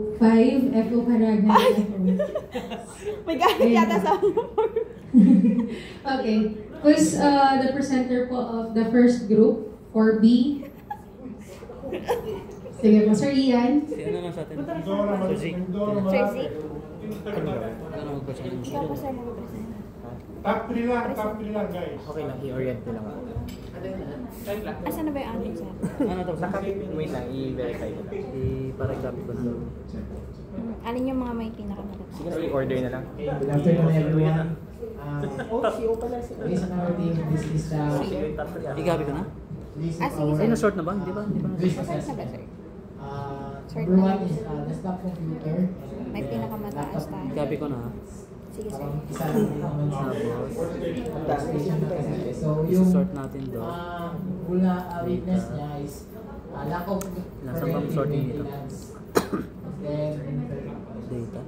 5, FO Paragna. May gamit yata sa Okay. Who's the presenter po of the first group, 4B? Sige po, Sir Ian. Si ano lang sa atin? Jersey. Ano mag-present? Hindi ka pa sir mag-present. Top 3 lang guys. Okay lang, i-orient ko lang ako. Asan na ba yung ating sir? Ano to? Wait lang, i-verify ko lang. I-paragraph ko lang. Alin yung mga may pinakamalapit? Sige na, i-order na lang. Good afternoon, everyone. Based on our team, this is Igabi ko na? this is Ah, sige, our Ay, na-sort na ba? Hindi ba? Hindi ba? risk Sir na ba assessment. sir? Number 1 is desktop computer. May pinakamataas tayo. Igabi ko na ha? Sige sir. Isa lang din naman sa station na kasi. So, yung Sort natin doon. mula weakness niya is lack of Nasaan bang sorting nito? maintenance. Then, Data.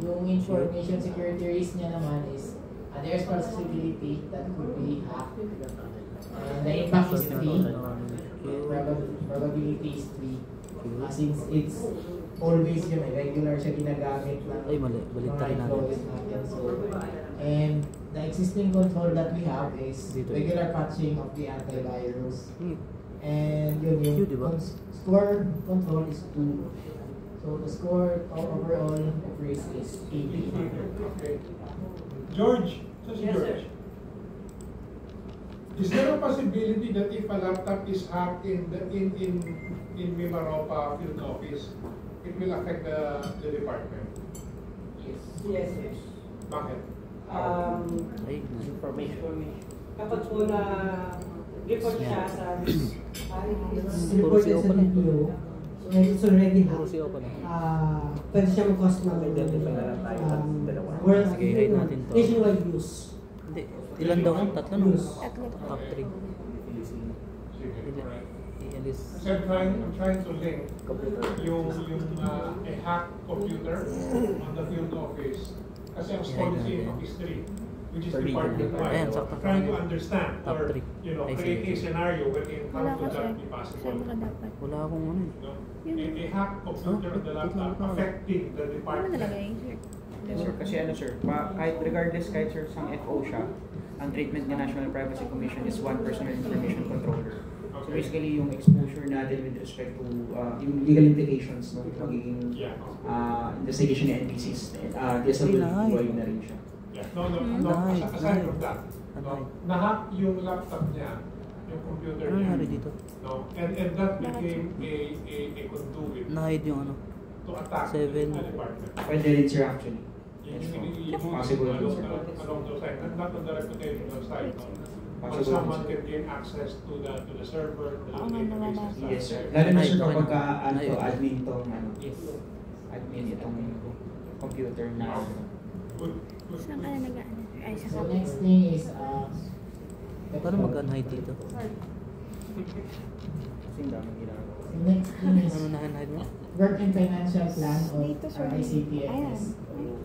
yung information security risk niya naman is there's possibility that could be hacked. And the impact is 3. Probability is 3. Since it's always yun, regular siya ginagamit ng Ay, mali. Baliktad natin. employees natin. So, and the existing control that we have is regular patching of the antivirus. And yun Yun, diba? score control is 2. So the score overall of risk is 80. Okay. George, George. Is there a possibility that if a laptop is hacked in Mimaropa field office, it will affect the department? Yes. Bakit? Ay, Information. Kapag po na report siya sa Puro CO pala. So it's already Puro CO pala. pwede siya mag-cost ng identify na lang tayo ng dalawa. Sige, hide natin to. nationwide use. Hindi. Ilan daw? Tatlo no? Tatlo. Top 3. I-alis. Kasi I'm trying to link yung a hacked computer on the field office. Kasi ang policy of history, which is department-wide. Ayan, sakto. Trying to understand Top or, three. Ay, create a sige. scenario wherein how Wala could ka sir. that be possible. Saan ka dapat? Wala akong ano eh. No? A hacked computer on the laptop affecting the Ano department. nalagay? Sir, kasi ano sir, kahit regardless kahit sir sang FO siya, ang treatment ng National Privacy Commission is one personal information controller. So basically yung exposure natin with respect to yung legal implications no, magiging investigation ng NPCs, DSWD na rin siya. Yeah. No. Aside from that, na-hack yung laptop niya, yung computer Ano niya. nangyari dito? No? And that became a conduit Na-hide yung ano? to attack 7. the department. Pwede rin sir actually. Possible along sir. those lines, not on the reputational side, no? But Possible, someone sir. can gain access to the server, the Oo nga, nawala. databases and Yes stuff. sir. Lalo na sir Okay. kapag ano Ay, to, okay. admin tong ano, admin itong computer na Good. Saan ka na nag-ano? Ay, sa So next thing is Paano mag-unhide dito? kasing dami ginagawa. next thing is Ano na-unhide mo? work and financial plan or Dito, sir. Ayan. ICTS.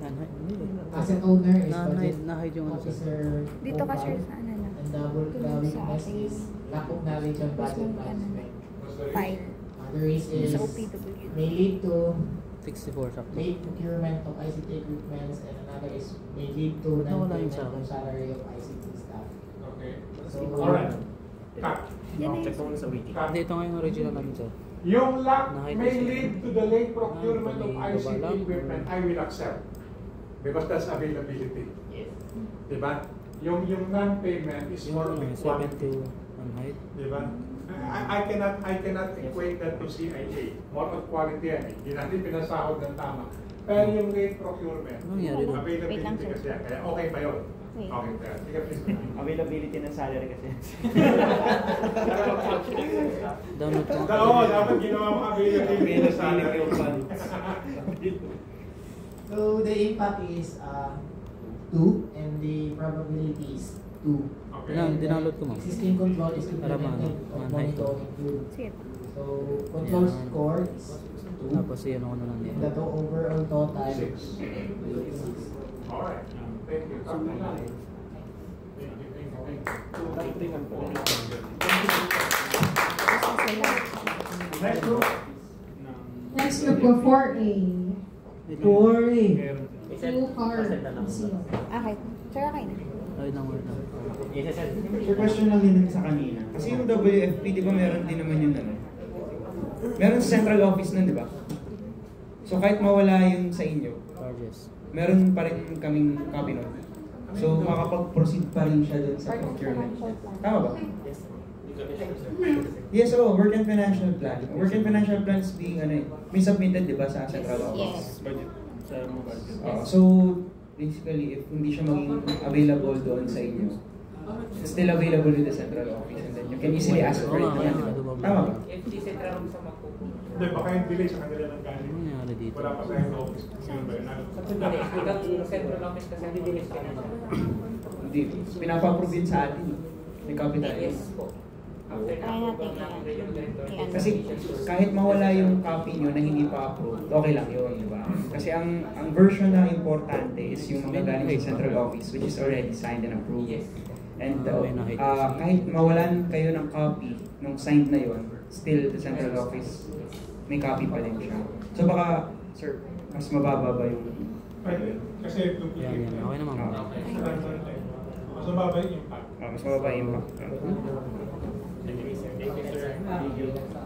Na-unhide? Hindi eh. Asset owner is Na-unhide, budget na-hide yung ano sir. officer. Dito ka sir profile. sa ano na? And double the Tulong sa weakness ating is lack of knowledge on budget Mas mag- ano na. management. File. Other is Sa OPW. may lead to 64 sakto. late procurement of ICT equipments, and another is may lead to Nawala non-payment yung sa akin. of salary of ICT staff. Okay. So, Alright. Cut. Yan na Check yun. mo sa wiki. Cut. Hindi, ito nga yung original namin sir. Yung lack Nahide may kasi. lead to the late procurement of Bali, ICT baba lang. equipment, I will accept. Because that's availability. yes. Diba? Yung non-payment is Yung more of ano, a 7 quantity. to unhide. Diba? I cannot equate that to CIA. More of quality yan eh. Hindi natin pinasahod ng tama. Pero yung late procurement, Ano nangyari doon? Wait lang, availability sir. kasi yan. Kaya okay pa yun. Wait. Okay, kaya. Sige, please. Availability ng salary kasi. Download ko. Oo, dapat ginawa mo availability na salary. So the impact is 2 and the probability is 2. Okay. Dinownload ko, ma'am. Existing control is Para implemented ma- of ma-hide ko. monitoring tool. Sige. So control Ayan. score is 2. Tapos yun ako na lang And dito. the overall total is 6. 6. Alright. Thank you. Thank you. Kasi sila. Next group. Next group po, 4A. 4A. Two car seal. Okay. Sir, okay na. So question lang din sa kanina. Kasi yung WFP, di ba meron din naman yung ano? Meron central office nun, di ba? So kahit mawala yun sa inyo, meron pa rin kaming copy nun. So makapag-proceed pa rin siya dun sa procurement. Tama ba? Yes, work and financial plan. Work and financial plan is being may submitted, di ba, sa central office? Yes. So basically, if hindi siya maging available doon sa inyo, it's still available with the central office and then you can easily ask for it. Tama ba? Hindi, baka yung delay sa kanila ng galing. Wala pa sa yung office. Yun ba yun? Central office kasi hindi dinis ka na. Hindi. Pinapa-approve yun sa atin. May copy tayo. Yes po. Kasi kahit mawala yung copy nyo na hindi pa approved, okay lang yun, di ba? Kasi ang version na importante is yung mga galing sa central office which is already signed and approved. And kahit mawalan kayo ng copy nung signed na yun, still the central office may copy pa din siya. So baka, sir, mas mababa ba yung... Pwede. Kasi duplicate. Okay naman. Mas mababa yung impact. Mas mababa yung impact.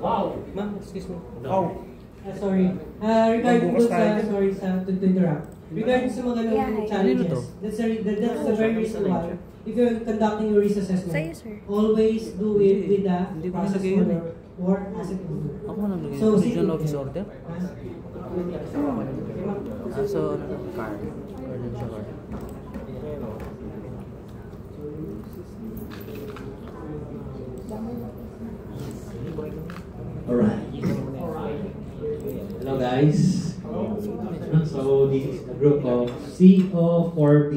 Wow! Ma'am, excuse me. Sorry. Regarding to to interrupt. Regarding sa mga challenges, that's the very reason why if you're conducting your risk assessment, Sa'yo, sir. always do it with the process owner or asset owner. Ako na naglagay So, ng provision office order. So, car. Order siya car. Alright. Hello guys. So this is the group of CO4B,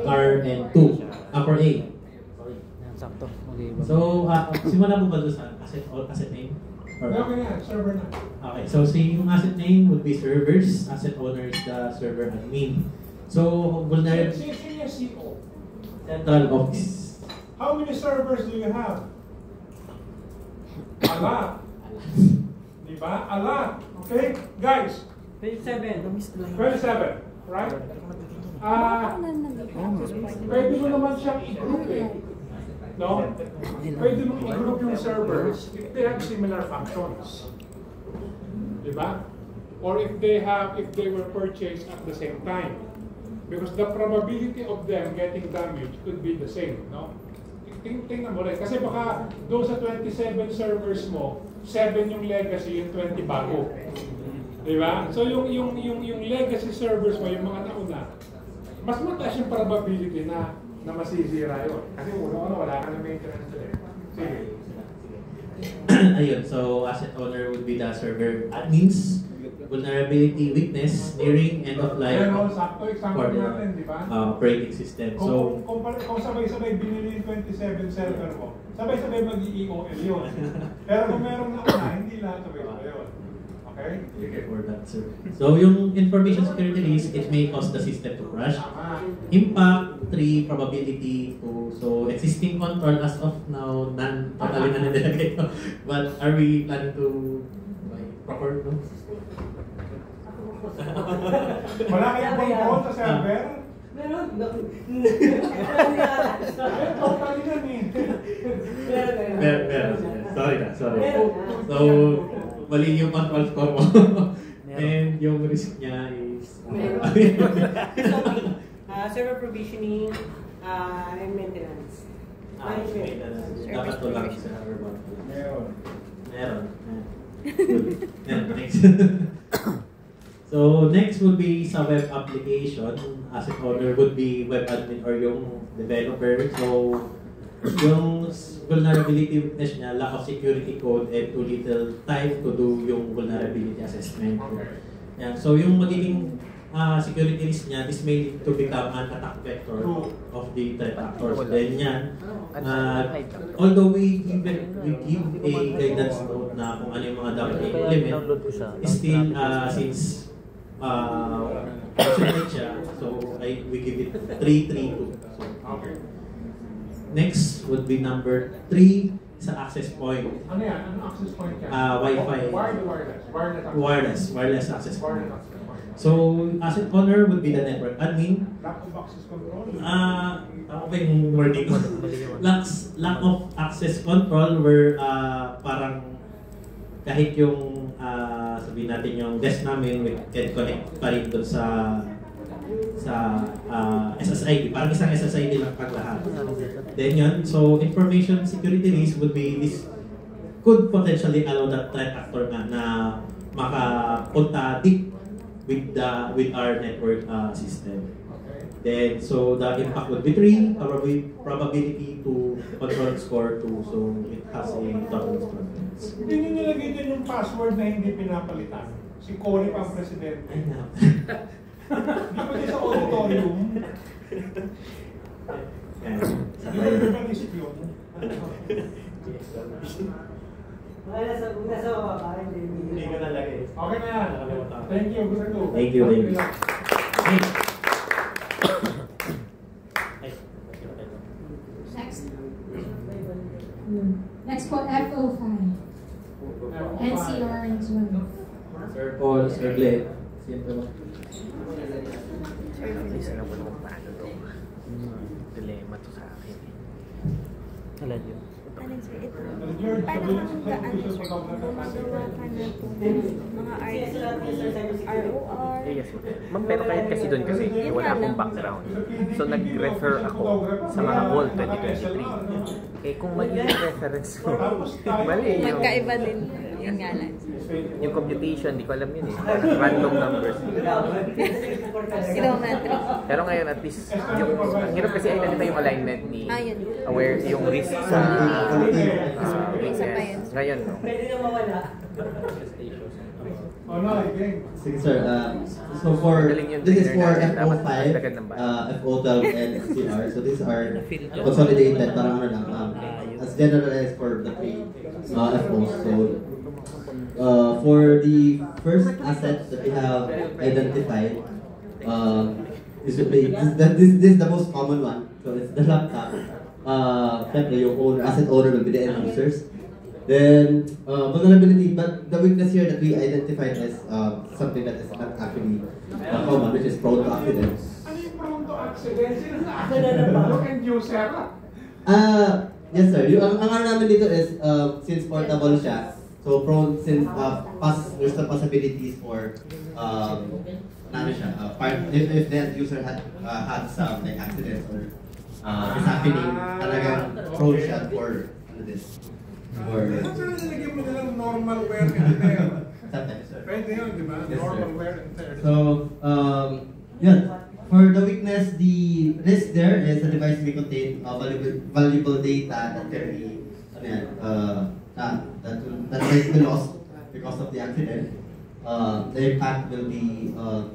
car and 2. For A. Sakto. So simulan mo ba doon sa asset name? Okay na, server na. Okay, so yung asset name would be servers. Asset owner is the server admin. So vulnerable. Senior CO. Central office. How many servers do you have? A lot. Diba? A lot. Okay? Guys. 27. Right? Pwede mo naman siyang i-group eh. No? Pwede mo i-group yung servers if they have similar functions. Diba? Or if they were purchased at the same time. Because the probability of them getting damaged could be the same, no? Tingnan mo rin. Kasi baka doon sa 27 servers mo, 7 yung legacy, yung 20 bago. Diba? So yung legacy servers mo, yung mga nauna, mas mataas yung probability na masisira yun. Kasi wala ka na maintenance eh. Sige. Ayun, so asset owner would be the server admins, vulnerability witness, nearing end of life for the operating system. So Kung sabay-sabay binili yung 27 server mo, sabay-sabay mag-EOL yun. Pero kung meron na una, hindi lahat sabay-sabay yun. Okay? for that, sir. So yung information security risk, it may cause the system to crash. Impact, 3, probability, 2. So existing control as of now, none, totally na nilagay ko. But are we planning to proper, no? Wala kayong control sa server? Meron. Totally na Meron. Sorry. So, mali yung control score mo. And yung risk niya is... Server provisioning and maintenance. Dapat to lang sa server. Meron. Good. Next. So next would be sa web application. Asset owner would be web admin or yung developer. So yung vulnerability witness niya, lack of security code and too little time to do yung vulnerability assessment. Yan. So yung magiging security risk niya, this may lead to become an attack vector of the threat actors. Then yan, although we give a guidance note na kung ano yung mga dapat i-implement, still since optional siya, so we give it 332. So, next would be number 3, sa access point. Ano yan? Ano access point yan? Wi-Fi. Wireless access point. Wireless access point. So, asset owner would be the network admin. Lack of access control. Ako ba yung wording ko? Lack of access control where parang kahit yung sabihin natin yung desk namin, we can connect pa rin doon sa SSID. Parang isang SSID lang pag lahat. Then yun, so information security risk would be this could potentially allow that threat actor na makapunta deep with our network system. Then, so the impact would be 3, probability to control score 2, so it has a total score. Hindi nyo nilagay din yung password na hindi pinapalitan. Si Cory pa ang presidente. Hindi pa din sa auditorium. Hindi mo pa list yun. Nasa baba, Hindi ko nalagay. Okay na yan. Thank you. Thank you. Next po, FO5. NCR and Zoom. Sir Paul, Sir Glenn. Siyempre mo. Isa na po naman paano to. Dilemma to sa akin. Alam yun. Ano sir, ito. Paano kung gaano sir, gumagawa ka na mga ROR? Yes. Ma'am, pero kahit kasi doon kasi wala akong background. So nag-refer ako sa mga Wall 2023. Eh kung mali yung reference mo, mali yung... Magkaiba din yung ngalan. Yung computation, di ko alam yun eh. Random numbers. Kilometric. Pero ngayon at least, yung, ang hirap kasi identify yung alignment ni aware yung risk sa weakness. Ngayon, no? Pwede na mawala. Sige sir, so for, this is for FO5, FO12 and CR, so these are consolidated, parang ano lang, as generalized for the three FOs. So, for the first asset that we have identified, this is the most common one, so it's the laptop. Siyempre, yung asset owner will be the end users. Then, vulnerability, but the weakness here that we identified is something that is not actually common, which is prone to accidents. Ano yung prone to accidents? Look and user. Yes sir, ang ano namin dito is, since portable siya, so prone, since there's the possibilities for, ano siya, if the user had some like accidents or is happening, talagang prone siya for this. Ba't sila nilagyan mo nilang normal wear and tear? Sometimes, sir. Pwede yun, di ba? Yes, Normal sir. wear and tear. So, yeah. For the weakness, the risk there is the device may contain valuable data that can be, that might be lost because of the accident. The impact will be 3.